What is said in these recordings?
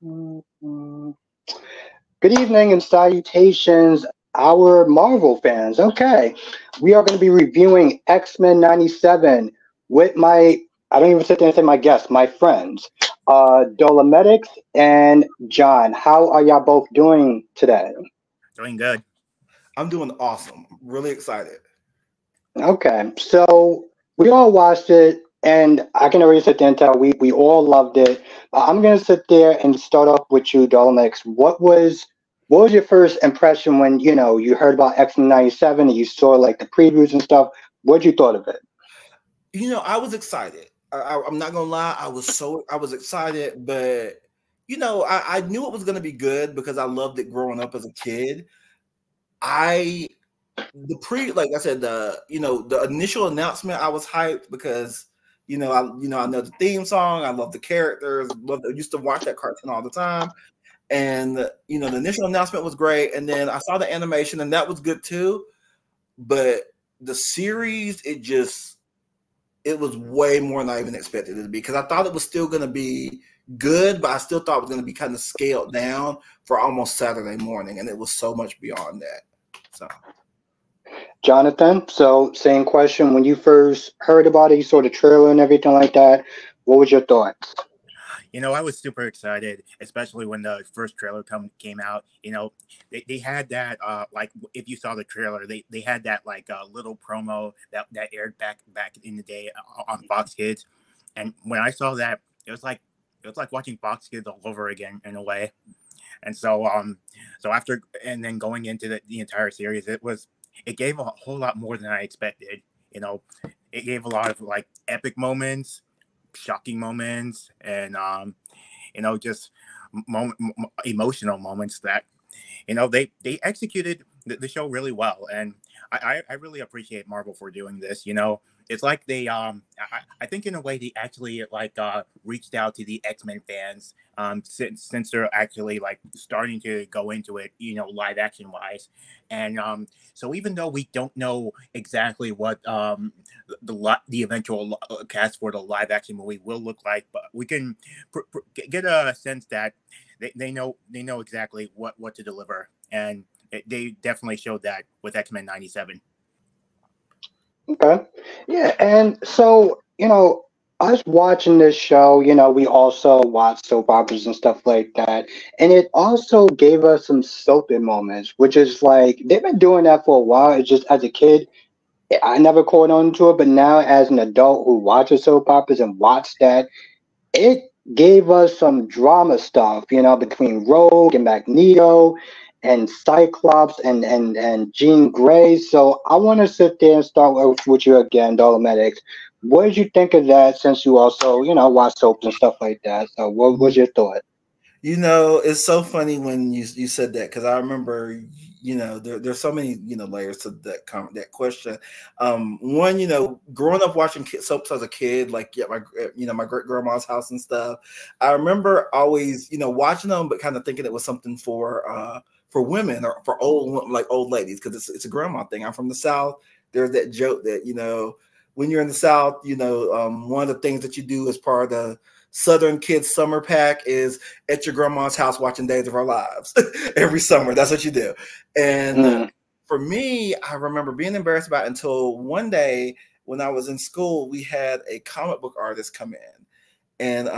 Mm, Good evening and salutations, our Marvel fans. Okay, we are going to be reviewing X-Men 97 with I don't even sit there and say my guests, my friends, Dolemitetcs and John. How are y'all both doing today? Doing good. I'm doing awesome. Really excited. Okay, so we all watched it, and I can already sit there and tell we all loved it. I'm gonna sit there and start off with you, Dolomix. What was your first impression when you heard about X97 and you saw like the previews and stuff? What'd you thought of it? I was excited. I'm not gonna lie. I was excited, but I knew it was gonna be good because I loved it growing up as a kid. I like I said, the initial announcement, I was hyped because I know the theme song. I love the characters. I used to watch that cartoon all the time, and the initial announcement was great, and then I saw the animation, and that was good too. But the series, it was way more than I even expected it to be, because I thought it was still going to be good, but I still thought it was going to be kind of scaled down for almost Saturday morning, and it was so much beyond that. So, Jonathan, so same question. When you first heard about it, you saw the trailer and everything like that. What was your thoughts? I was super excited, especially when the first trailer came out. They had that like if you saw the trailer, they had that like little promo that aired back in the day on Fox Kids, and when I saw that, it was like watching Fox Kids all over again in a way. And so after and then going into the entire series, it gave a whole lot more than I expected. You know, it gave a lot of like epic moments, shocking moments, and just emotional moments that they executed the show really well, and I really appreciate Marvel for doing this. It's like they I think in a way they actually like reached out to the X-Men fans, since they're actually like starting to go into it, live action wise. And so even though we don't know exactly what the eventual cast for the live action movie will look like, but we can get a sense that they know exactly what to deliver, and they definitely showed that with X-Men 97. Okay. Yeah, and so, us watching this show, we also watch soap operas and stuff like that. And it also gave us some soapy moments, which is like they've been doing that for a while. It's just as a kid, I never caught on to it, but now as an adult who watches soap operas and watched that, it gave us some drama stuff, between Rogue and Magneto and Cyclops and Jean Grey. So I want to sit there and start with you again, Dolomitics. What did you think of that, since you also, watch soaps and stuff like that? So what was your thought? it's so funny when you said that, because I remember, there's so many, layers to that question. One, growing up watching soaps as a kid, like my great grandma's house and stuff. I remember always, watching them, but kind of thinking it was something for women or for old ladies, because it's a grandma thing. I'm from the South. There's that joke that when you're in the South, one of the things that you do as part of the Southern Kids Summer Pack is at your grandma's house watching Days of Our Lives every summer. That's what you do. And for me, I remember being embarrassed about it until one day when I was in school, we had a comic book artist come in. And,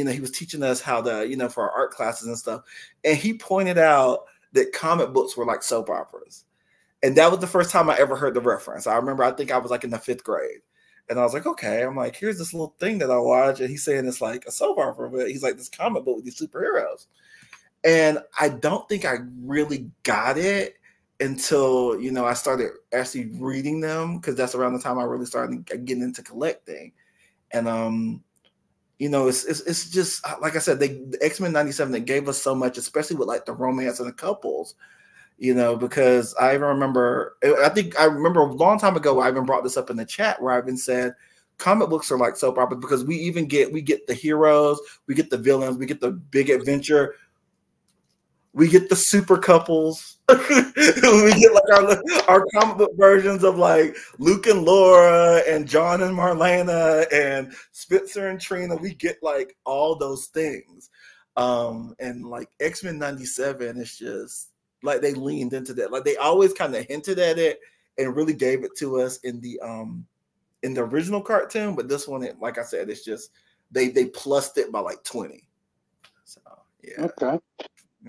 he was teaching us how to, for our art classes and stuff. And he pointed out that comic books were like soap operas. And that was the first time I ever heard the reference. I think I was like in the 5th grade. And I was like, okay. I'm like, here's this little thing that I watch. And he's saying it's like a soap opera, but he's like this comic book with these superheroes. And I don't think I really got it until, I started actually reading them, because that's around the time I really started getting into collecting. And, it's just, like I said, the X-Men 97, they gave us so much, especially with like the romance and the couples. Because I even remember, I remember a long time ago, I even brought this up in the chat where I even said comic books are like soap operas, because we get the heroes, we get the villains, we get the big adventure, we get the super couples. We get like our comic book versions of like Luke and Laura and John and Marlena and Spencer and Trina. We get like all those things. And like X-Men 97 is just like they leaned into that. Like they always kind of hinted at it and really gave it to us in the original cartoon, but this one, like I said, it's just they plussed it by like 20. So yeah. Okay.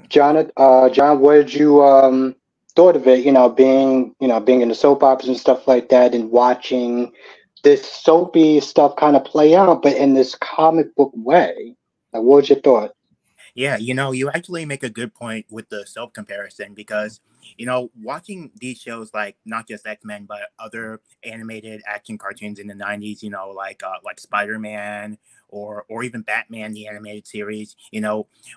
John, what did you thought of it? Being in the soap operas and stuff like that, and watching this soapy stuff kind of play out, but in this comic book way. Like, what was your thought? Yeah, you actually make a good point with the self comparison because, watching these shows like not just X-Men but other animated action cartoons in the 90s, like Spider-Man or even Batman the animated series,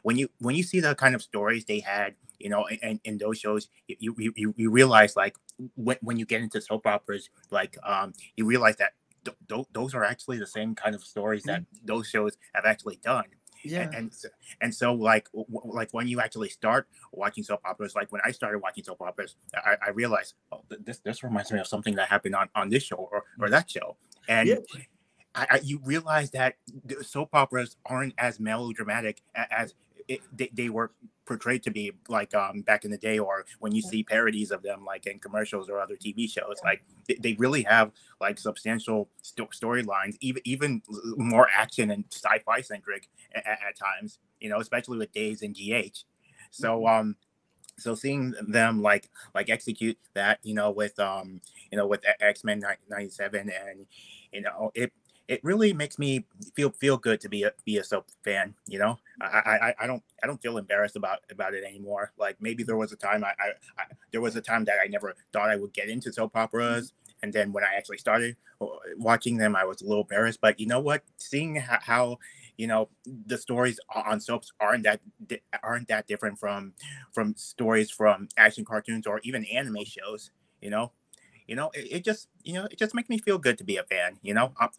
when you see the kind of stories they had, in those shows, you realize like when you get into soap operas, like you realize that those are actually the same kind of stories that those shows have actually done. Yeah. And so like when you actually start watching soap operas, like when I started watching soap operas, I realized, oh, this reminds me of something that happened on this show or that show. And Yeah. you realize that the soap operas aren't as melodramatic as they were portrayed to be, like back in the day, or when you see parodies of them like in commercials or other TV shows. Like they really have like substantial storylines, even more action and sci-fi centric at times, especially with Days and GH. So seeing them like execute that, with X-Men 97, and it really makes me feel good to be a soap fan. I don't feel embarrassed about it anymore. Like maybe there was a time there was a time that I never thought I would get into soap operas, and then when I actually started watching them, I was a little embarrassed. But you know what? Seeing how the stories on soaps aren't that different from stories from action cartoons or even anime shows. It just makes me feel good to be a fan.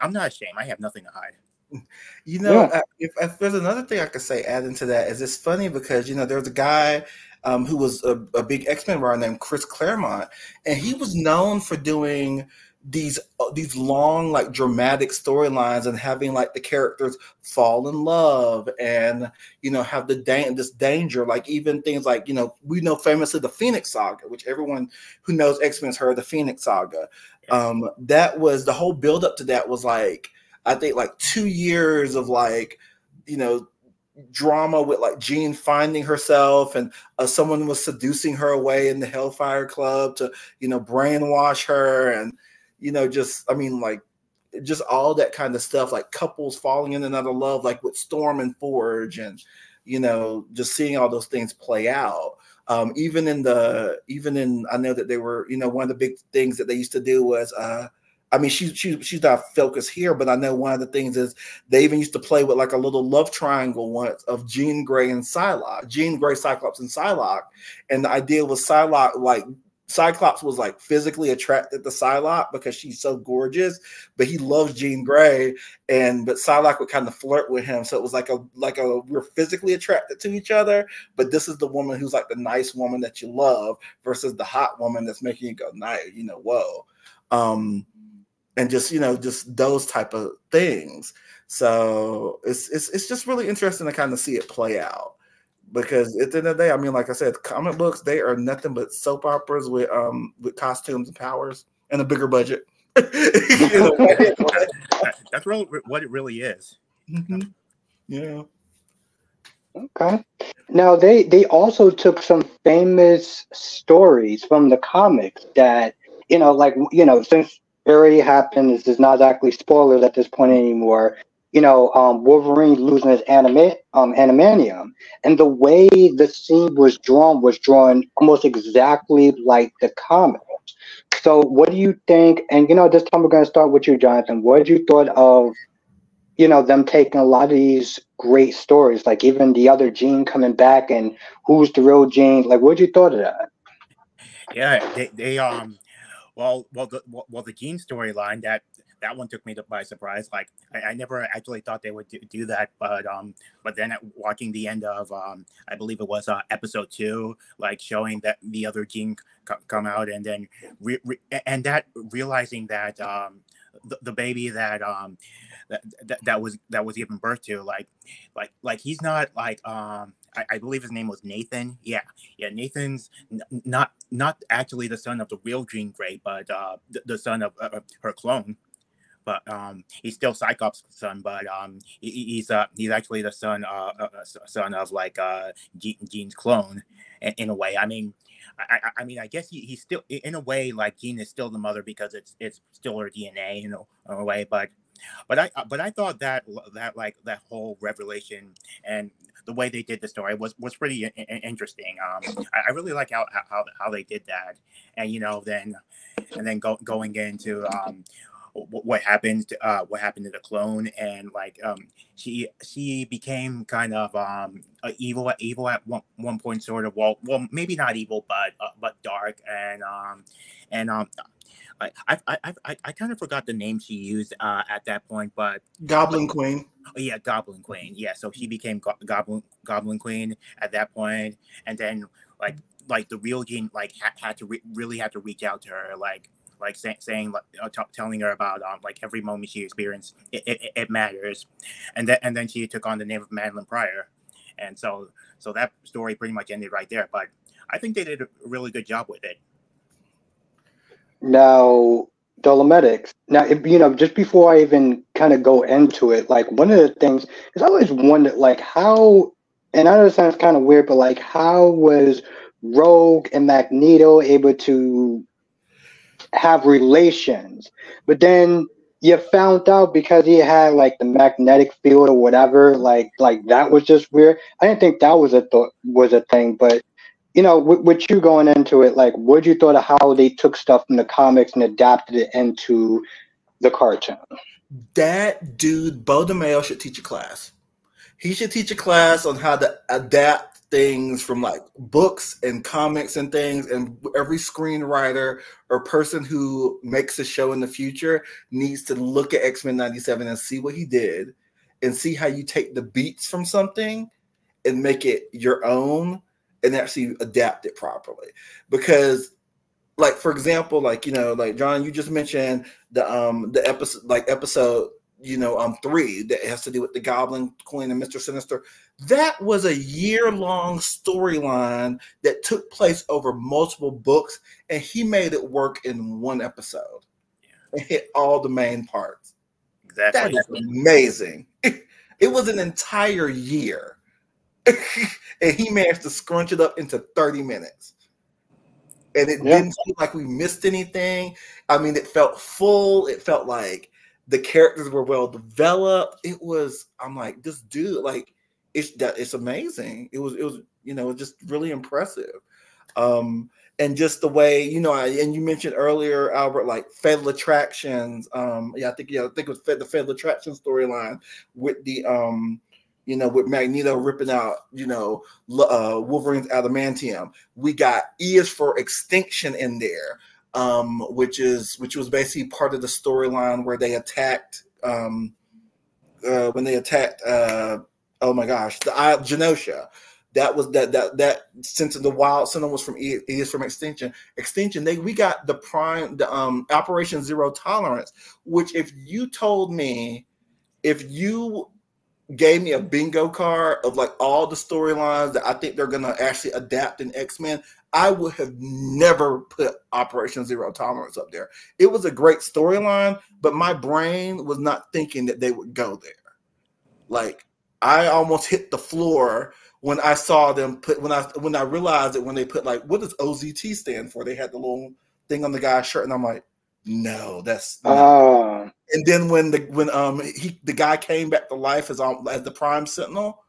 I'm not ashamed. I have nothing to hide. Yeah. If there's another thing I could say, add into that, is it's funny because there's a guy who was a big X-Men writer named Chris Claremont, and he was known for doing these long, like, dramatic storylines and having like the characters fall in love and have this danger, like even things like we know famously the Phoenix Saga, which everyone who knows X-Men has heard of the Phoenix Saga. Yes. That was the whole build up to that was like, I think, like 2 years of like, drama with like Jean finding herself and someone was seducing her away in the Hellfire Club to, brainwash her. And, just all that kind of stuff, like couples falling in and out of love, like with Storm and Forge, and, just seeing all those things play out. I know that they were, one of the big things that they used to do was, she's not focused here, but I know one of the things is they even used to play with like a little love triangle once of Jean Grey and Psylocke, Jean Grey, Cyclops, and Psylocke. And the idea was Cyclops was like physically attracted to Psylocke because she's so gorgeous, but he loves Jean Grey, but Psylocke would kind of flirt with him. So it was like a we're physically attracted to each other, but this is the woman who's like the nice woman that you love versus the hot woman that's making you go, whoa. And just those type of things. So it's just really interesting to kind of see it play out, because at the end of the day, like I said, comic books, they are nothing but soap operas with costumes and powers and a bigger budget. That's really what it really is. Mm-hmm. Yeah. Okay. Now they also took some famous stories from the comics that since it already happened, this is not exactly spoilers at this point anymore. Wolverine losing his animanium, and the way the scene was drawn almost exactly like the comics. So, what do you think? And this time we're going to start with you, Jonathan. What did you thought of them taking a lot of these great stories, like even the other Jean coming back and who's the real Jean? Like, what did you thought of that? Yeah, they the Jean storyline, that one took me by surprise. Like I never actually thought they would do that, but then watching the end of I believe it was episode 2, like showing that the other Jean come out, and then and that realizing that the baby that was given birth to, like he's not like I believe his name was Nathan. Yeah, Nathan's not actually the son of the real Jean Grey, but the son of her clone. But he's still Cyclops' son, but he's actually the son of like Jean's clone in a way. I mean, I mean, I guess he's still in a way like Jean is still the mother because it's still her DNA in a way, but I thought that like that whole revelation and the way they did the story was pretty interesting. I really like how they did that, and then going into what happened to the clone, and like she became kind of evil at one point, sort of. Well, maybe not evil, but dark, and I kind of forgot the name she used at that point, but Goblin Queen. Oh yeah, Goblin Queen. Yeah, so she became Goblin Queen at that point, and then like the real Jean like had to really had to reach out to her, like saying telling her about like every moment she experienced it matters, and then she took on the name of Madeline Pryor, and so that story pretty much ended right there. But I think they did a really good job with it. Now, Dolemitetcs. Now, if, just before I even kind of go into it, like one of the things, because I always wondered, like how, and I know it sounds kind of weird, but like how was Rogue and Magneto able to have relations? But then you found out because he had like the magnetic field or whatever, like that was just weird. I didn't think that was a thing, but with you going into it, like, what you thought of how they took stuff from the comics and adapted it into the cartoon? That dude, Bo DeMayo, should teach a class. He should teach a class on how to adapt things from like books and comics and things. And every screenwriter or person who makes a show in the future needs to look at X-Men 97 and see what he did and see how you take the beats from something and make it your own and actually adapt it properly. Because, like, for example, like, like John, you just mentioned the episode 3 that has to do with the Goblin Queen and Mr. Sinister. That was a year-long storyline that took place over multiple books, and he made it work in one episode. And hit all the main parts. Exactly. That is amazing. It was an entire year. And he managed to scrunch it up into 30 minutes. And it didn't feel like we missed anything. I mean, it felt full. It felt like the characters were well developed. I'm like, this dude, like, it's amazing. It was just really impressive. And just the way, and you mentioned earlier, Albert, like Fatal Attractions. I think it was the Fatal Attraction storyline with the with Magneto ripping out, Wolverine's adamantium. We got E is for Extinction in there, which was basically part of the storyline where they attacked, oh my gosh, the Genosha. That was that sense of the wild symbol was from E is from Extinction. We got the Prime, the Operation Zero Tolerance, which if you gave me a bingo card of like all the storylines that I think they're gonna actually adapt in X-Men, I would have never put Operation Zero Tolerance up there. It was a great storyline, but my brain was not thinking that they would go there. Like, I almost hit the floor when I saw them when I realized that when they put, like, what does OZT stand for? They had the little thing on the guy's shirt, and I'm like, no, that's not. And then when the guy came back to life as the Prime Sentinel,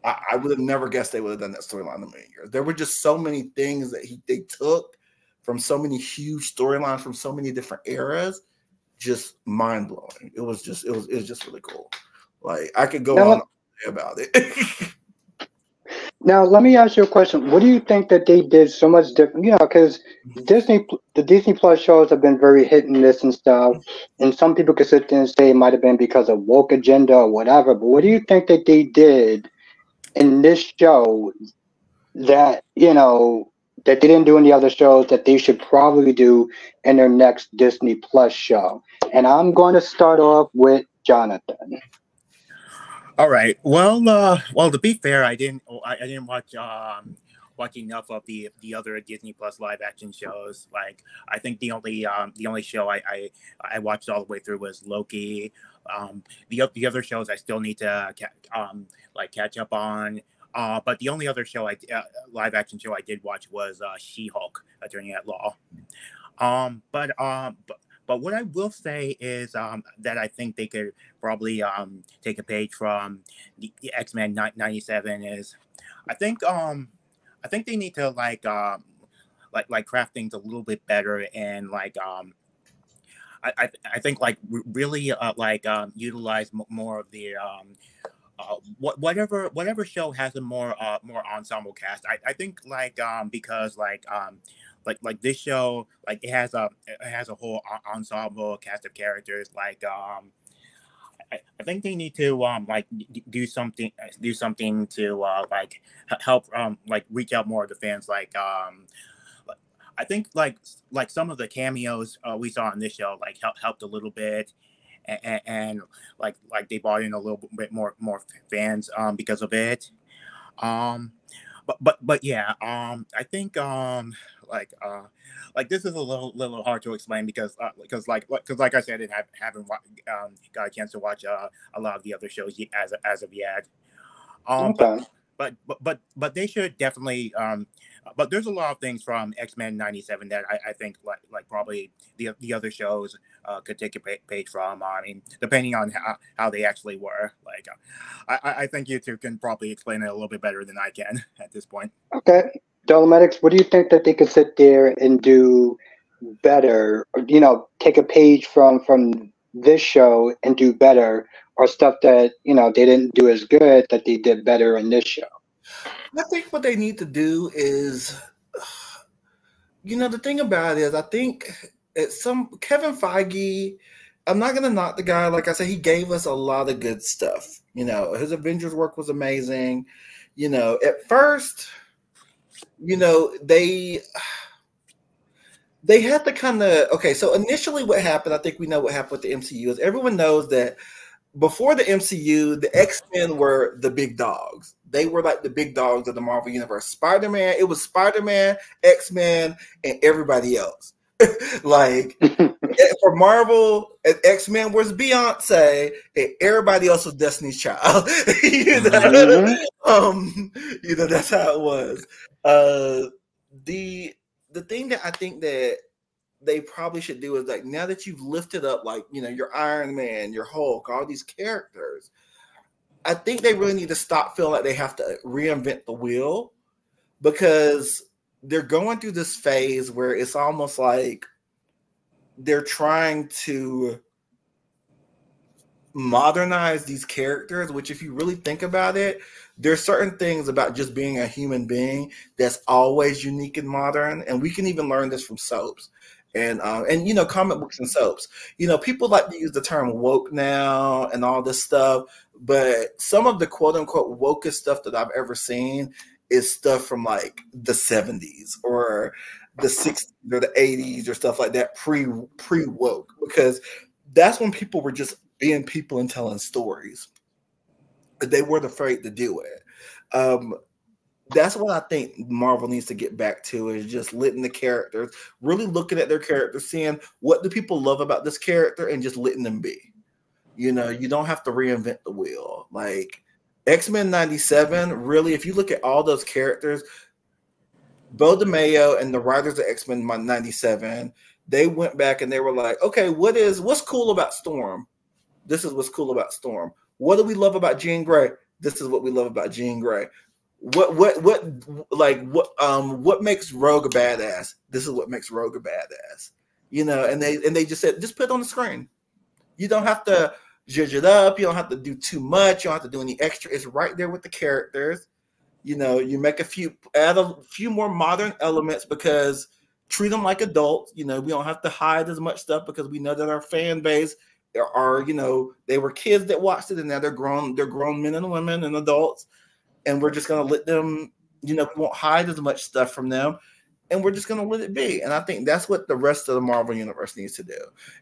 I would have never guessed they would have done that storyline in a million years. There were just so many things that they took from so many huge storylines from so many different eras, just mind blowing. It was just really cool. Like, I could go on about it. Now, let me ask you a question. What do you think that they did so much different? Because the Disney Plus shows have been very hit and miss and stuff. And some people could sit there and say it might have been because of woke agenda or whatever. But what do you think that they did in this show that, that they didn't do in the other shows that they should probably do in their next Disney Plus show? And I'm going to start off with Jonathan. All right. Well, to be fair, I didn't watch enough of the other Disney Plus live action shows. Like, I think the only show I watched all the way through was Loki. The other shows I still need to like catch up on. But the only other show live action show I did watch was She-Hulk, Attorney at Law. But what I will say is that I think they could probably take a page from the X-Men 97 is I think I think they need to like craft things a little bit better and I think like really utilize more of the whatever show has a more ensemble cast. I think because like this show like it has a whole ensemble cast of characters I think they need to do something to help like reach out more to fans I think like some of the cameos we saw in this show like helped a little bit and like they brought in a little bit more fans because of it um but yeah I think like this is a little hard to explain because like I said I haven't got a chance to watch a lot of the other shows as of yet um but Okay. but they should definitely but there's a lot of things from X-Men 97 that I think like probably the other shows could take a page from. I mean, depending on how they actually were. Like, I think you two can probably explain it a little bit better than I can at this point. Okay. Dolemitetcs, what do you think that they could sit there and do better, or, take a page from this show and do better, or stuff that, they didn't do as good that they did better in this show? I think what they need to do is, the thing about it is, I think some Kevin Feige. I'm not gonna knock the guy. Like I said, he gave us a lot of good stuff. His Avengers work was amazing. At first, they had to kind of okay. So initially, what happened? I think we know what happened with the MCU is everyone knows that before the MCU, the X-Men were the big dogs. They were like the big dogs of the Marvel Universe. Spider-Man, it was Spider-Man, X-Men, and everybody else. Like for Marvel, X-Men was Beyonce, and everybody else was Destiny's Child. That's how it was. The thing that I think that they probably should do is like now that you've lifted up like your Iron Man, your Hulk, all these characters, I think they really need to stop feeling like they have to reinvent the wheel because they're going through this phase where it's almost like they're trying to modernize these characters, which if you really think about it, there's certain things about just being a human being that's always unique and modern. And we can even learn this from soaps and comic books and soaps. People like to use the term woke now and all this stuff, but some of the quote unquote wokest stuff that I've ever seen is stuff from like the 70s or the 60s or the 80s or stuff like that, pre woke, because that's when people were just being people and telling stories. But they weren't afraid to do it. That's what I think Marvel needs to get back to is just letting the characters, really looking at their characters, seeing what do people love about this character and just letting them be. You don't have to reinvent the wheel. Like X-Men 97, really, if you look at all those characters, Bo DeMayo and the writers of X-Men 97, they went back and they were like, okay, what's cool about Storm? This is what's cool about Storm. What do we love about Jean Grey? This is what we love about Jean Grey. What makes Rogue a badass? This is what makes Rogue a badass. And they just said, just put it on the screen. You don't have to judge it up. You don't have to do too much. You don't have to do any extra. It's right there with the characters. You add a few more modern elements because treat them like adults. We don't have to hide as much stuff because we know that our fan base are, they were kids that watched it and now they're grown men and women and adults. And we're just going to let them, we won't hide as much stuff from them. and we're just going to let it be. And I think that's what the rest of the Marvel universe needs to do.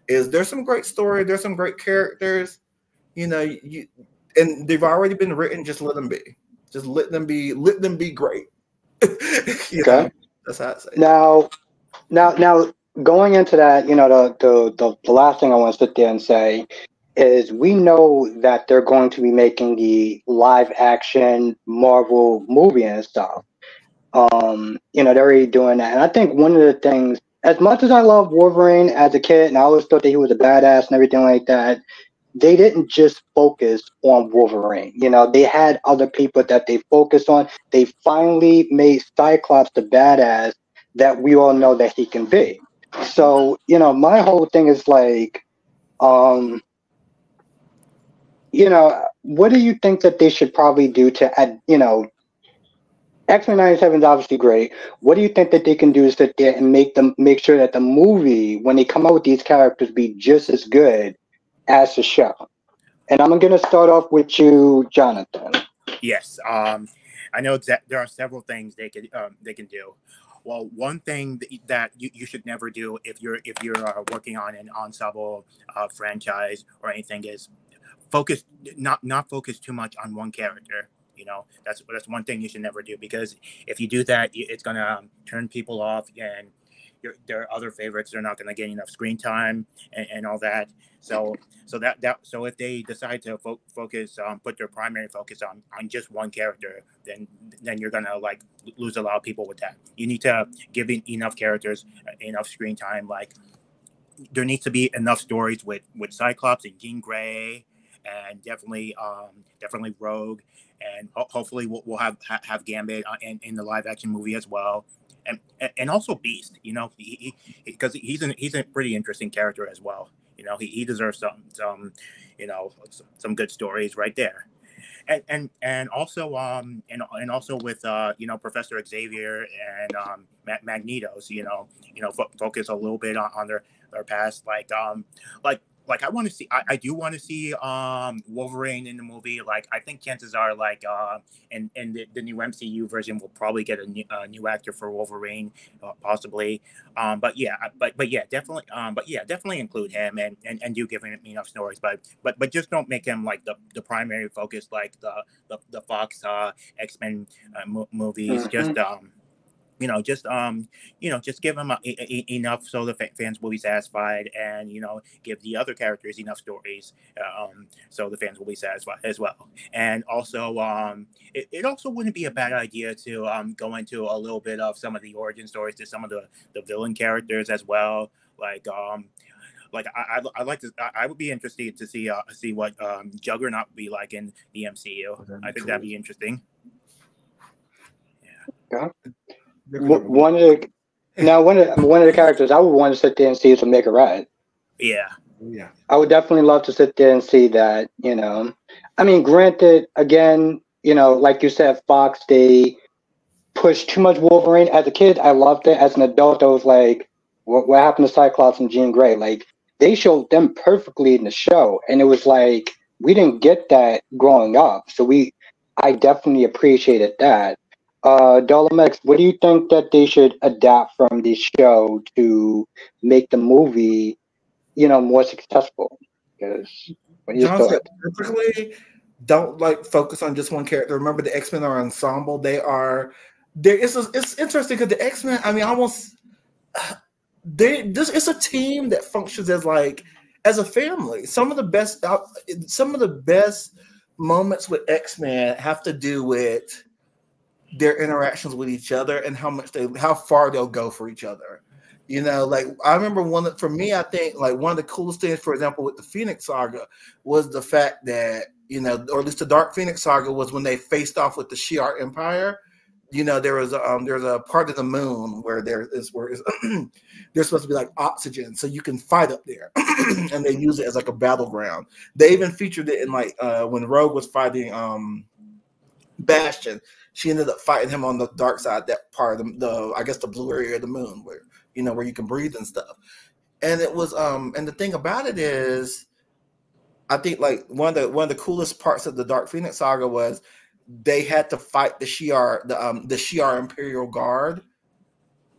Is there's some great story, there's some great characters, you know, and they've already been written. Just let them be. Just let them be. Let them be great. You know, that's how I say. Now, going into that, you know, the last thing I want to sit there and say is we know that they're going to be making the live action Marvel movie and stuff. You know, they're already doing that. And I think one of the things, as much as I love Wolverine as a kid, and I always thought that he was a badass and everything like that, they didn't just focus on Wolverine. You know, they had other people that they focused on. They finally made Cyclops the badass that we all know that he can be. So, you know, my whole thing is like, um, you know, what do you think that they should probably do to add, you know, X-Men 97 is obviously great. What do you think that they can do to sit there and make sure that the movie, when they come out with these characters, be just as good as the show? And I'm going to start off with you, Jonathan. Yes, I know that there are several things they can do. Well, one thing that you should never do if you're working on an ensemble franchise or anything is focus not focus too much on one character. You know, that's one thing you should never do, because if you do that, it's gonna turn people off, and their other favorites are not gonna get enough screen time and all that. So so if they decide to focus, put their primary focus on just one character, then you're gonna like lose a lot of people with that. You need to give enough characters enough screen time. Like there needs to be enough stories with Cyclops and Jean Grey, and definitely Rogue, and hopefully we'll have Gambit in the live action movie as well, and also Beast. You know, because he's a pretty interesting character as well. You know, he deserves some you know some good stories right there. And also and also with you know, Professor Xavier and Magneto's, focus a little bit on their past, like I want to see, I do want to see Wolverine in the movie. Like I think chances are and the new MCU version will probably get a new actor for Wolverine, possibly. But yeah, definitely. But yeah, definitely include him, and do give him enough stories. But just don't make him like the primary focus, like the Fox X-Men movies. Mm-hmm. Just give them enough so the fans will be satisfied, and give the other characters enough stories, so the fans will be satisfied as well. And also, it also wouldn't be a bad idea to go into a little bit of some of the origin stories to some of the villain characters as well. I like to. I would be interested to see what Juggernaut would be like in the MCU. I think that'd be interesting. Yeah. One of the characters I would want to sit there and see is Omega Red. Yeah. I would definitely love to sit there and see that. I mean, granted, again, like you said, Fox, they pushed too much Wolverine. As a kid, I loved it. As an adult, I was like, what happened to Cyclops and Jean Grey? Like, they showed them perfectly in the show, and it was like we didn't get that growing up. So I definitely appreciated that. Dolemitetcs, what do you think that they should adapt from the show to make the movie, more successful? Because what do you thought? Typically, don't focus on just one character. Remember, the X-Men are an ensemble. They are there. It's interesting because the X-Men, I mean, almost it's a team that functions as a family. Some of the best moments with X-Men have to do with their interactions with each other and how far they'll go for each other. I remember for me, I think one of the coolest things, for example, with the Phoenix Saga was the fact that, or at least the Dark Phoenix Saga, was when they faced off with the Shi'ar Empire. There's a part of the moon where there's supposed to be oxygen, so you can fight up there, and they use it as a battleground. They even featured it in when Rogue was fighting Bastion. She ended up fighting him on the dark side, that part of I guess the blue area of the moon where you can breathe and stuff. And it was and the thing about it is, I think one of the coolest parts of the Dark Phoenix Saga was they had to fight the Shi'ar Imperial Guard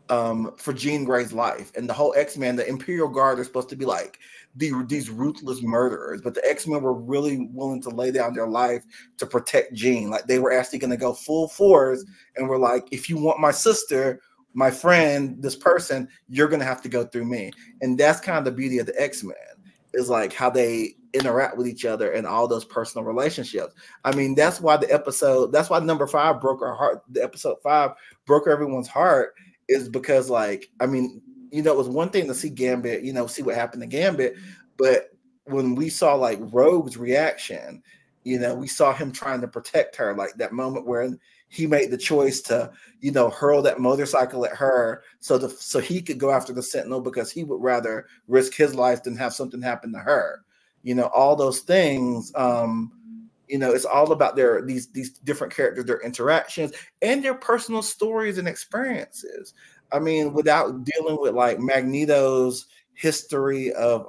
for Jean Grey's life. And the whole X-Men, the Imperial Guard, are supposed to be like these ruthless murderers, but the X-Men were really willing to lay down their life to protect Jean. Like they were actually going to go full force, and were like, if you want my sister, my friend, this person, you're going to have to go through me. And that's kind of the beauty of the X-Men, is like how they interact with each other and all those personal relationships. I mean, that's why that's why number 5 broke our heart. The episode 5 broke everyone's heart, is because, like, I mean, you know, it was one thing to see Gambit, you know, see what happened to Gambit, but when we saw like Rogue's reaction, you know, we saw him trying to protect her, like that moment where he made the choice to, you know, hurl that motorcycle at her so he could go after the Sentinel, because he would rather risk his life than have something happen to her. You know, all those things. You know, it's all about these different characters, their interactions, and their personal stories and experiences. I mean, without dealing with like Magneto's history of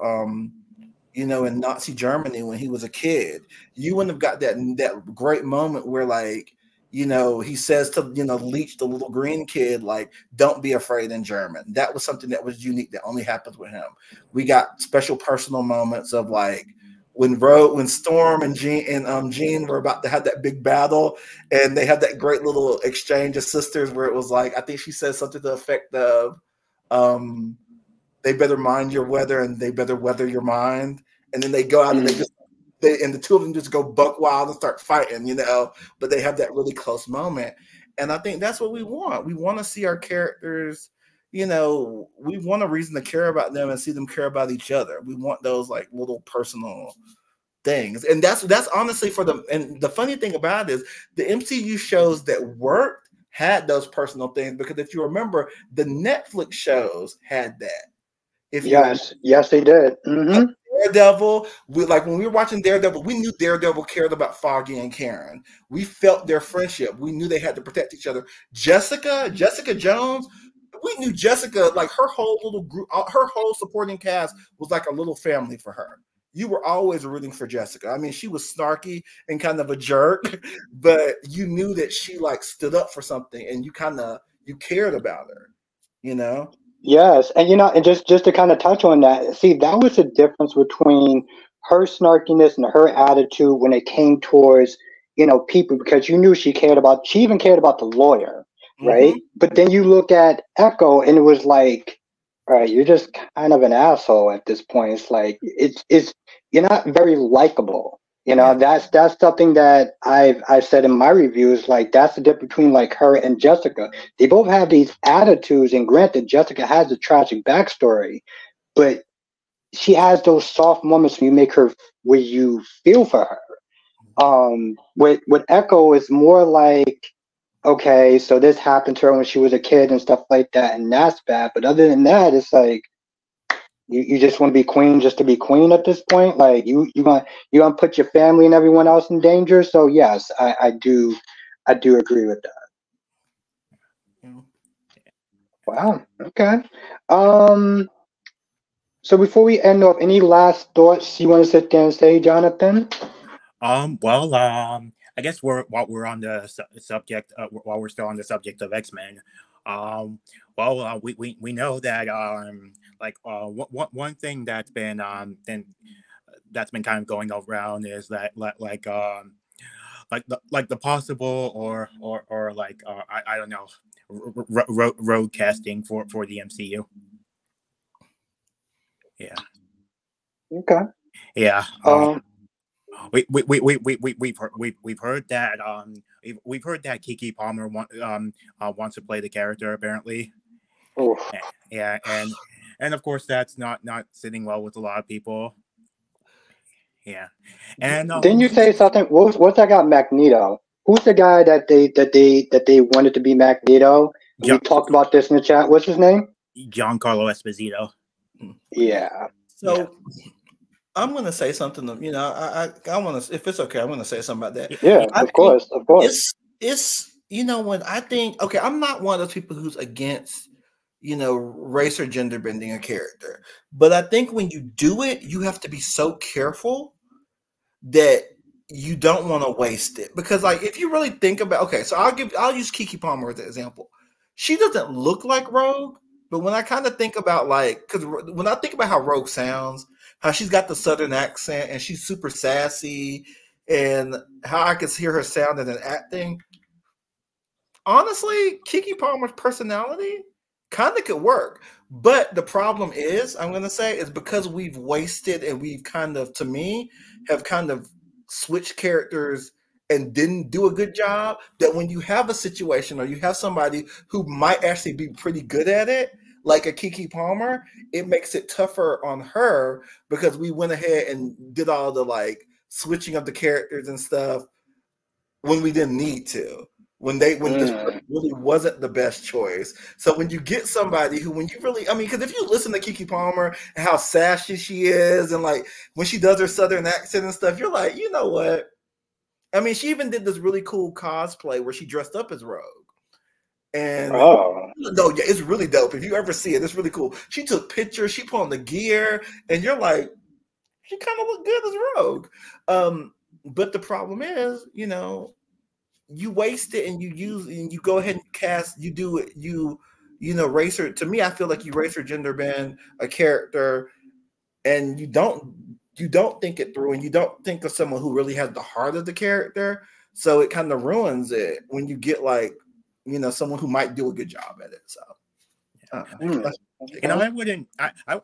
you know, in Nazi Germany when he was a kid, you wouldn't have got that great moment where, like, you know, he says to, you know, Leech, the little green kid, like, don't be afraid in German. That was something that was unique, that only happens with him. We got special personal moments of like when Storm and Jean were about to have that big battle, and they had that great little exchange of sisters where it was like, I think she says something to the effect of, they better mind your weather and they better weather your mind. And then they go out and and the two of them just go buck wild and start fighting, you know, but they have that really close moment. And I think that's what we want. We want to see our characters, you know, we want a reason to care about them and see them care about each other. We want those like little personal things. And that's honestly for them. And the funny thing about it is the MCU shows that worked had those personal things, because if you remember, the Netflix shows had that. Yes, they did. Mm-hmm. Daredevil, when we were watching Daredevil, we knew Daredevil cared about Foggy and Karen. We felt their friendship. We knew they had to protect each other. Jessica Jones, we knew Jessica, like her whole little group, her whole supporting cast was like a little family for her. You were always rooting for Jessica. I mean, she was snarky and kind of a jerk, but you knew that she like stood up for something, and you cared about her, you know? Yes, and you know, and just to kind of touch on that, see, that was the difference between her snarkiness and her attitude when it came towards, you know, people, because you knew she even cared about the lawyer, right? Mm-hmm. But then you look at Echo, and it was like, all right, you're just kind of an asshole at this point. It's like it's you're not very likable. You know, that's something that I've said in my reviews. Like, that's the difference between like her and Jessica. They both have these attitudes, and granted, Jessica has a tragic backstory, but she has those soft moments where you feel for her. With Echo, it's more like, okay, so this happened to her when she was a kid and stuff like that, and that's bad. But other than that, it's like, you just want to be queen just to be queen at this point. Like, you gonna put your family and everyone else in danger. So yes, I do agree with that. Wow. Okay. So before we end off, any last thoughts you want to sit there and say, Jonathan? Well, I guess while we're on the subject, while we're still on the subject of X-Men, we know that one thing that's been kind of going around is that the possible or I don't know, road casting for the MCU. Yeah. Okay. Yeah. We've heard that Kiki Palmer wants to play the character, apparently. Oof. Yeah, and of course that's not sitting well with a lot of people. Yeah, and didn't you say something? What's that guy Magneto? Who's the guy that they wanted to be Magneto? We talked about this in the chat. What's his name? Giancarlo Esposito. Yeah. So I'm going to say something. You know, I want to, if it's okay, I'm going to say something about that. Yeah, of course. It's you know, when I think, okay, I'm not one of those people who's against, you know, race or gender bending a character, but I think when you do it, you have to be so careful that you don't want to waste it, because like if you really think about, okay, so I'll use Kiki Palmer as an example. she doesn't look like Rogue, but when I kind of think about because when I think about how Rogue sounds, how she's got the Southern accent and she's super sassy, and how I could hear her sounding and acting, honestly, Kiki Palmer's personality kind of could work. But the problem is, I'm going to say, is because we've wasted and we've kind of, to me, have kind of switched characters and didn't do a good job, that when you have a situation or you have somebody who might actually be pretty good at it, like a Kiki Palmer, it makes it tougher on her because we went ahead and did all the switching of the characters and stuff when we didn't need to. When this person really wasn't the best choice. So when you get somebody who, when you really, because if you listen to Kiki Palmer and how sassy she is, and when she does her Southern accent and stuff, you're like, you know what? She even did this really cool cosplay where she dressed up as Rogue. And no, yeah, it's really dope. If you ever see it, it's really cool. She took pictures, she put on the gear, and you're like, she kind of looked good as Rogue. But the problem is, you waste it and you go ahead and cast, you do it, race her. To me, I feel like you race her gender bend a character and you don't think it through, and you don't think of someone who really has the heart of the character. So it kind of ruins it when you get someone who might do a good job at it. So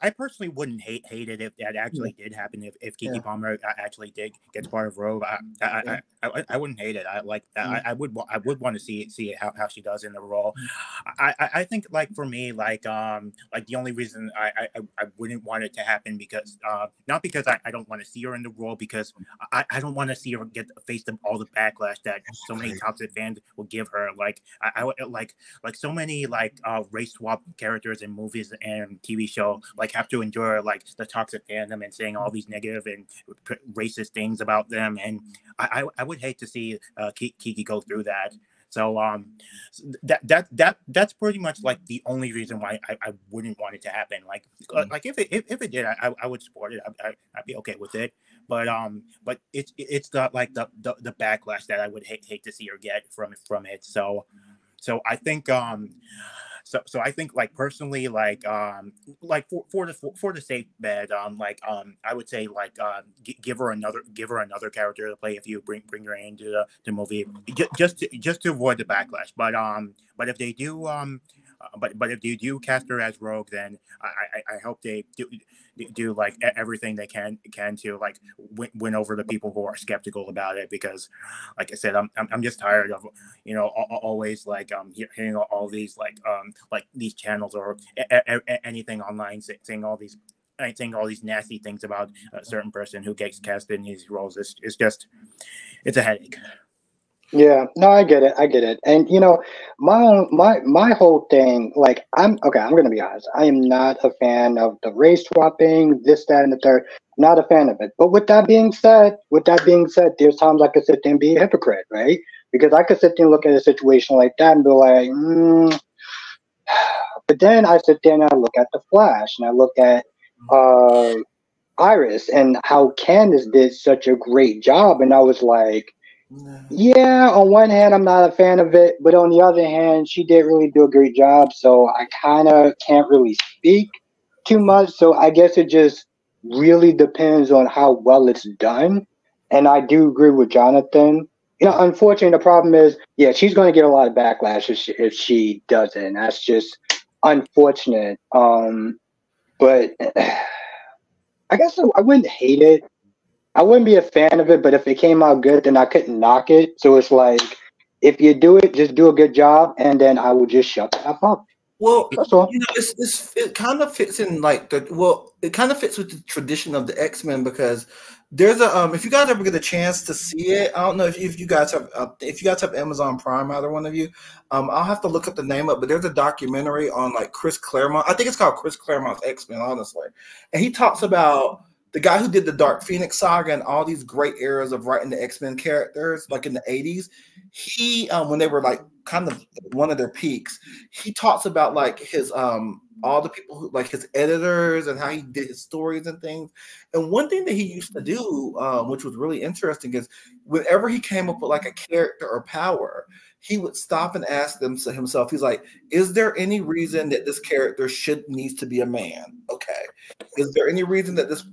I personally wouldn't hate it if that actually did happen. If Kiki Palmer actually did get part of Rogue, I wouldn't hate it. I would want to see it how she does in the role. I think for me, the only reason I wouldn't want it to happen, because not because I don't want to see her in the role, because I don't want to see her face all the backlash that so many toxic fans will give her. I would so many race swap characters in movies and TV show have to endure the toxic fandom and saying all these negative and racist things about them, and I would hate to see Kiki go through that. So that's pretty much the only reason why I wouldn't want it to happen. If it did, I would support it. I'd be okay with it. But it's the backlash that I would hate to see her get from it. So I think So I think personally for the safe bet, I would say give her another character to play if you bring her into the movie, just to avoid the backlash. But if they do but if they do cast her as Rogue, then I hope they do everything they can to win over the people who are skeptical about it, because like I said, I'm just tired of always hearing all these these channels or anything online saying all these nasty things about a certain person who gets cast in these roles. It's a headache. Yeah, no, I get it. And my whole thing, I'm gonna be honest. I am not a fan of the race swapping, this, that, and the third. Not a fan of it. But with that being said, there's times I could sit there and be a hypocrite, right? Because I could sit there and look at a situation like that and be like, but then I sit there and I look at the Flash and I look at Iris and how Candace did such a great job, and I was like, yeah, on one hand, I'm not a fan of it, but on the other hand, she did really do a great job. So I kind of can't really speak too much. So I guess it just really depends on how well it's done. And I do agree with Jonathan. Unfortunately, the problem is, she's going to get a lot of backlash if she doesn't. That's just unfortunate. But I guess I wouldn't hate it. I wouldn't be a fan of it, but if it came out good, then I couldn't knock it. So it's if you do it, just do a good job, and then I will just shut the F up. Well, that's all. It kind of fits in it kind of fits with the tradition of the X-Men, because there's if you guys ever get a chance to see it, I don't know if you guys have Amazon Prime, either one of you, I'll have to look up the name up, but there's a documentary on Chris Claremont. I think it's called Chris Claremont's X-Men, honestly, and he talks about the guy who did the Dark Phoenix saga and all these great eras of writing the X-Men characters, in the 80s. He, when they were kind of one of their peaks, he talks about his all the people who his editors and how he did his stories and things. And one thing that he used to do, which was really interesting, is whenever he came up with a character or power, he would stop and ask them to himself. He's like, "Is there any reason that this character needs to be a man? Okay. Is there any reason that this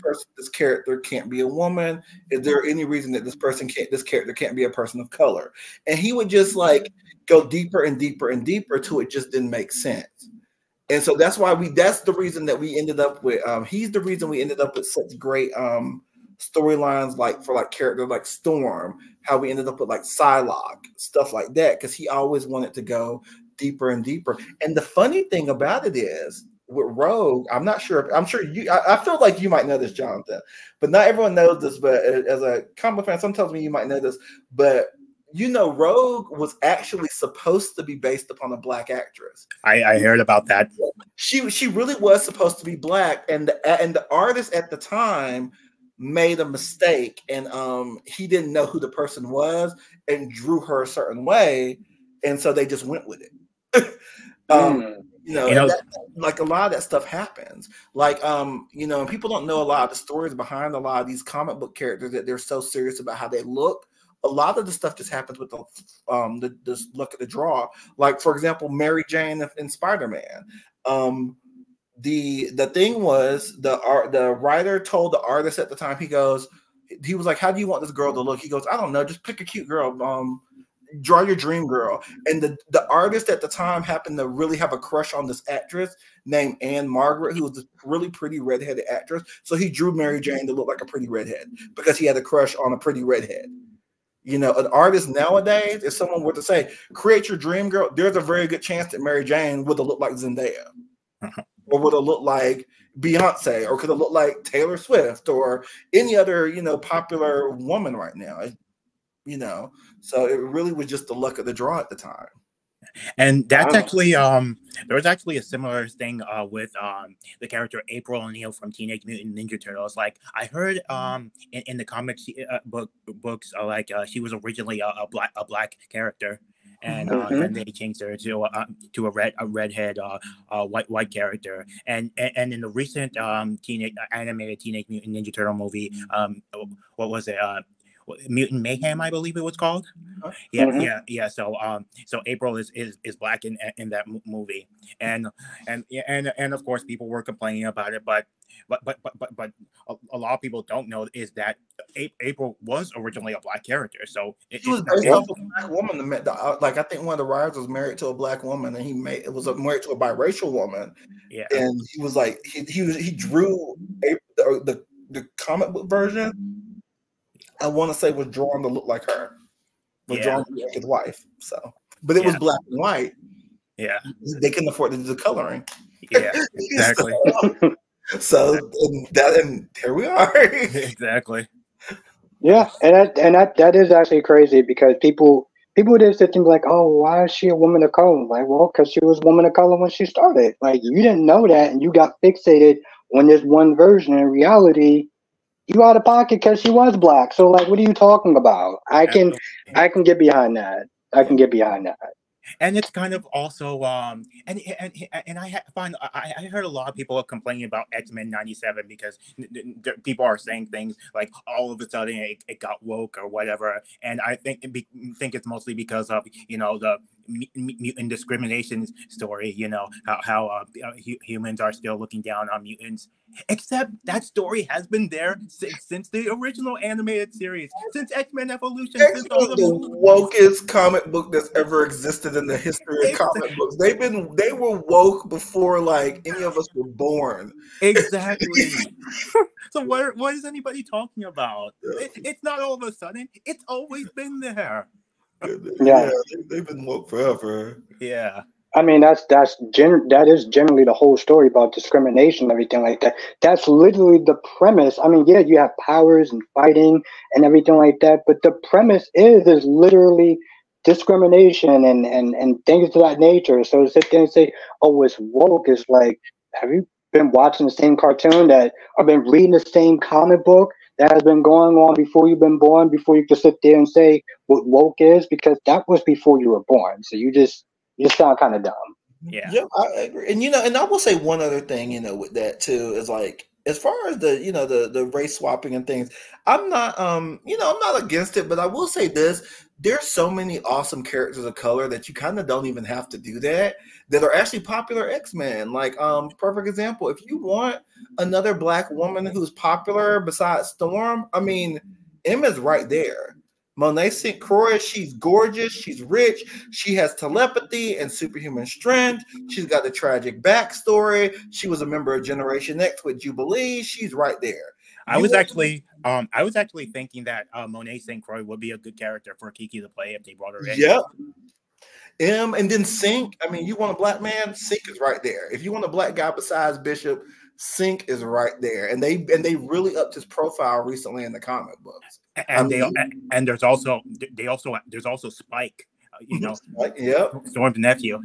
character can't be a woman? Is there any reason that this character can't be a person of color?" And he would just like go deeper and deeper and deeper till it just didn't make sense. And so that's why that's the reason that we ended up with, he's the reason we ended up with such great storylines, like for like characters like Storm, how we ended up with like Psylocke, stuff like that, because he always wanted to go deeper and deeper. And the funny thing about it is, with Rogue, I'm sure I feel like you might know this, Jonathan, but not everyone knows this. But as a comic fan, some tells me you might know this, but you know, Rogue was actually supposed to be based upon a black actress. I heard about that. She really was supposed to be black, and the artist at the time made a mistake, and he didn't know who the person was and drew her a certain way, and so they just went with it. Like a lot of that stuff happens. Like people don't know a lot of the stories behind a lot of these comic book characters, that they're so serious about how they look. A lot of the stuff just happens with the look at the draw. Like, for example, Mary Jane in Spider-Man. The thing was, the writer told the artist at the time, he was like, "How do you want this girl to look?" He goes, "I don't know, just pick a cute girl. Draw your dream girl." And the artist at the time happened to really have a crush on this actress named Anne Margaret, who was this really pretty redheaded actress. So he drew Mary Jane to look like a pretty redhead because he had a crush on a pretty redhead. You know, an artist nowadays, if someone were to say, "Create your dream girl," there's a very good chance that Mary Jane would have looked like Zendaya, or would have looked like Beyonce, or could have looked like Taylor Swift, or any other, popular woman right now. So it really was just the luck of the draw at the time. And that's actually there was actually a similar thing with the character April O'Neil from Teenage Mutant Ninja Turtles. Like, I heard in the comics books she was originally a black character, and then they changed her to a redhead white character. And in the recent animated Teenage Mutant Ninja Turtle movie, what was it? Mutant Mayhem, I believe it was called. Yeah. So April is black in that movie, and of course people were complaining about it, but a lot of people don't know is that April was originally a black character. So she was based off a black woman. Like, I think one of the writers was married to a black woman, and married to a biracial woman. Yeah, and he was like he drew the comic book version. I want to say was drawn to look like her, drawn to look like his wife. So, but it was black and white. Yeah, they couldn't afford to do the coloring. Yeah, exactly. so and here we are. Exactly. Yeah, and that is actually crazy, because people just think like, "Oh, why is she a woman of color?" Like, well, because she was a woman of color when she started. Like, you didn't know that, and you got fixated on this one version. In reality, you out of pocket because she was black. So, like, what are you talking about? I can get behind that. I can get behind that. And it's kind of also and I heard a lot of people complaining about X-Men 97 because people are saying things like all of a sudden it got woke or whatever, and I think it's mostly because of the mutant discrimination story, how humans are still looking down on mutants, except that story has been there since the original animated series, since X-Men Evolution. X-Men is the wokest comic book that's ever existed in the history of comic books. They were woke before like any of us were born. Exactly. So what is anybody talking about? It's not all of a sudden. It's always been there. Yeah, they've been woke forever. Yeah. I mean, that is generally the whole story about discrimination and everything like that. That's literally the premise. I mean, yeah, you have powers and fighting and everything like that, but the premise is literally discrimination and things of that nature. So to sit there and say, "Oh, it's woke," is like, have you been watching the same cartoon that, or been reading the same comic book that has been going on before you've been born, before you can sit there and say what woke is? Because that was before you were born. So you sound kind of dumb. Yeah, I agree. And and I will say one other thing, with that too, is like, as far as the the race swapping and things, I'm not I'm not against it, but I will say this: there's so many awesome characters of color that you kind of don't even have to do that are actually popular X-Men. Like perfect example, if you want another black woman who's popular besides Storm, I mean, Emma's right there. Monet St. Croix, she's gorgeous, she's rich, she has telepathy and superhuman strength. She's got a tragic backstory. She was a member of Generation X with Jubilee. She's right there. I was actually thinking that Monet St. Croix would be a good character for Kiki to play if they brought her in. Yep. And then Sync. I mean, you want a black man? Sync is right there. If you want a black guy besides Bishop, Sync is right there. And they really upped his profile recently in the comic books. And there's also Spike. Spike, yep. Storm's nephew.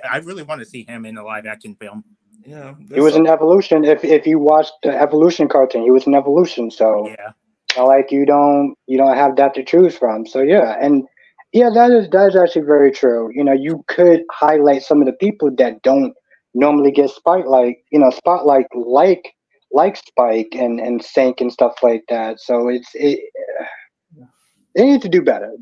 I really want to see him in a live action film. Yeah, he was in Evolution. If you watched the Evolution cartoon, he was in Evolution. So yeah, like you don't have that to choose from. So yeah, and yeah, that is actually very true. You could highlight some of the people that don't normally get spotlight like Spike and Sync and stuff like that. So they need to do better.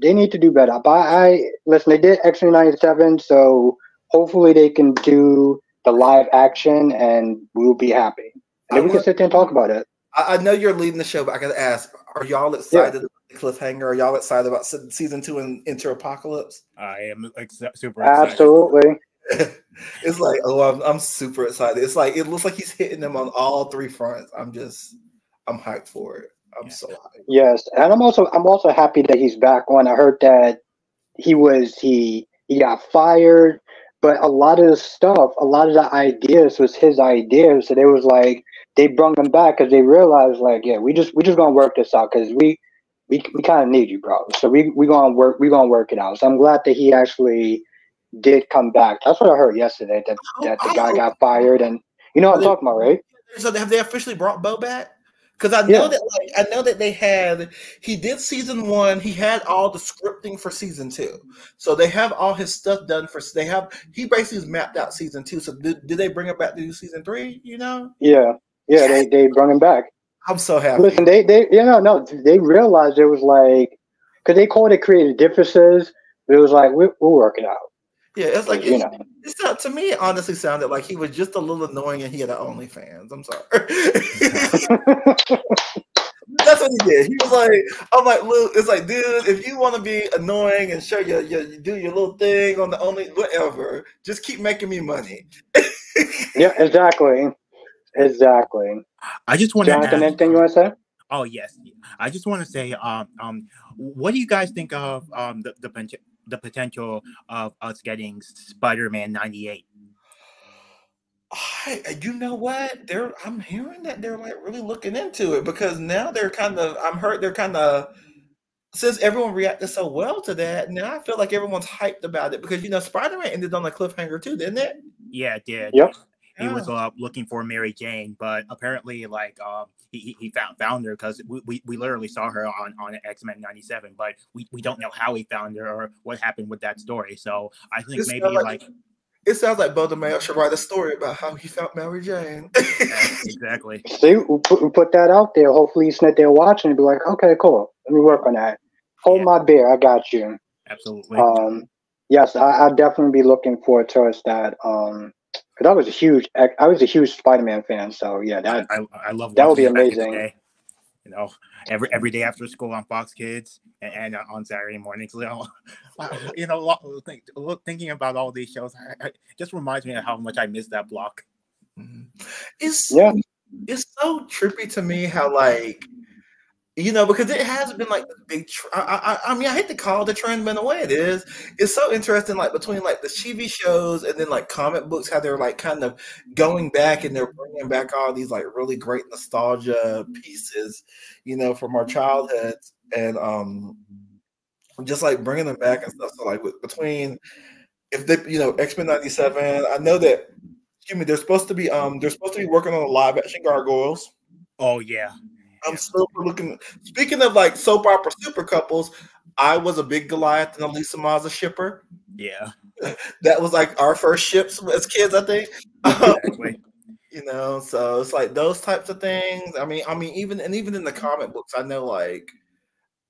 But listen, they did X-Men 97, so hopefully they can do the live action and we'll be happy. And then we can sit there and talk about it. I know you're leading the show, but I gotta ask, are y'all excited about the cliffhanger? Are y'all excited about season 2 and Enter Apocalypse? I am super excited. Absolutely. It's like, I'm super excited. It's like, it looks like he's hitting them on all 3 fronts. I'm hyped for it. I'm so hyped. Yes, and I'm also happy that he's back on. I heard that he got fired, but a lot of the ideas was his ideas. So they was like, they brought him back because they realized, like, yeah, we just gonna work this out because we kind of need you, bro. So we gonna work it out. So I'm glad that he actually did come back. That's what I heard yesterday, that the guy got fired, and you know what I'm talking about, right? So have they officially brought Bo back? Because I know that he did season 1. He had all the scripting for season 2, so they have all his stuff done he basically mapped out season 2. So did they bring him back to do season 3? Yeah, they brought him back. I'm so happy. Listen, they realized it was like, because they called it creative differences, but it was like we'll work it out. Yeah, it's like it's not, to me. It honestly sounded like he was just a little annoying, and he had an OnlyFans. I'm sorry. That's what he did. He was like, I'm like, Luke. It's like, dude, if you want to be annoying and show you do your little thing on the only whatever, just keep making me money. Yeah, exactly. I just want to ask, anything you want to say? Oh yes, I just want to say, what do you guys think of the potential of us getting Spider-Man 98? You know what? I'm hearing that they're like really looking into it, because now since everyone reacted so well to that, now I feel like everyone's hyped about it, because Spider-Man ended on a cliffhanger too, didn't it? Yeah, it did. Yep. He was looking for Mary Jane, but apparently, like, he found her, because we literally saw her on X-Men 97, but we don't know how he found her or what happened with that story. So I think it sounds like Bo DeMayo should write a story about how he found Mary Jane. Exactly. See, we put that out there. Hopefully, you sit there watching and be like, okay, cool. Let me work on that. Hold my beer. I got you. Absolutely. Yes, I'll definitely be looking forward towards that. Because I was a huge Spider-Man fan, so yeah, I love that would be amazing. Every day after school on Fox Kids and on Saturday mornings, thinking about all these shows, it just reminds me of how much I miss that block. It's so trippy to me how, like, because it has been like the big. I mean, I hate to call it a trend, but in a way it is. It's so interesting, like between like the TV shows and then like comic books, how they're like kind of going back and they're bringing back all these like really great nostalgia pieces, from our childhoods, and just like bringing them back and stuff. So like between if they, X-Men 97, I know that. They're supposed to be working on a live action Gargoyles. Oh yeah. I'm super looking. Speaking of like soap opera super couples, I was a big Goliath and Elisa Maza shipper. Yeah, that was like our first ships as kids, I think. Exactly. You know, so it's like those types of things. I mean, even in the comic books, I know like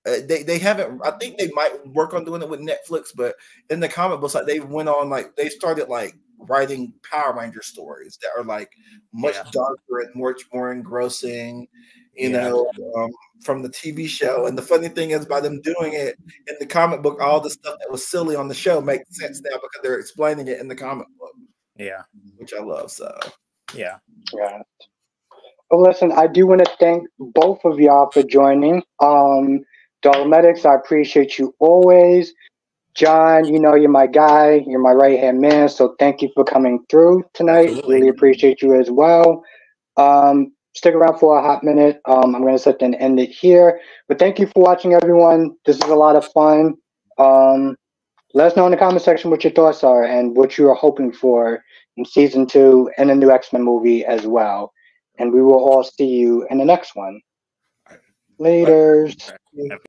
they haven't. I think they might work on doing it with Netflix, but in the comic books, like they went on like they started like writing Power Ranger stories that are like much Yeah. darker and much more engrossing. You Yeah. know, from the TV show. And the funny thing is, by them doing it in the comic book, all the stuff that was silly on the show makes sense now because they're explaining it in the comic book, Yeah. which I love. So. Yeah. Yeah. Well, listen, I do want to thank both of y'all for joining. Dolemitetcs, I appreciate you always. John, you know you're my guy. You're my right hand man. So thank you for coming through tonight. Absolutely. Really appreciate you as well. Stick around for a hot minute. I'm going to set and end it here. But thank you for watching, everyone. This is a lot of fun. Let us know in the comment section what your thoughts are and what you are hoping for in season 2 and a new X-Men movie as well. And we will all see you in the next one. Laters. Okay.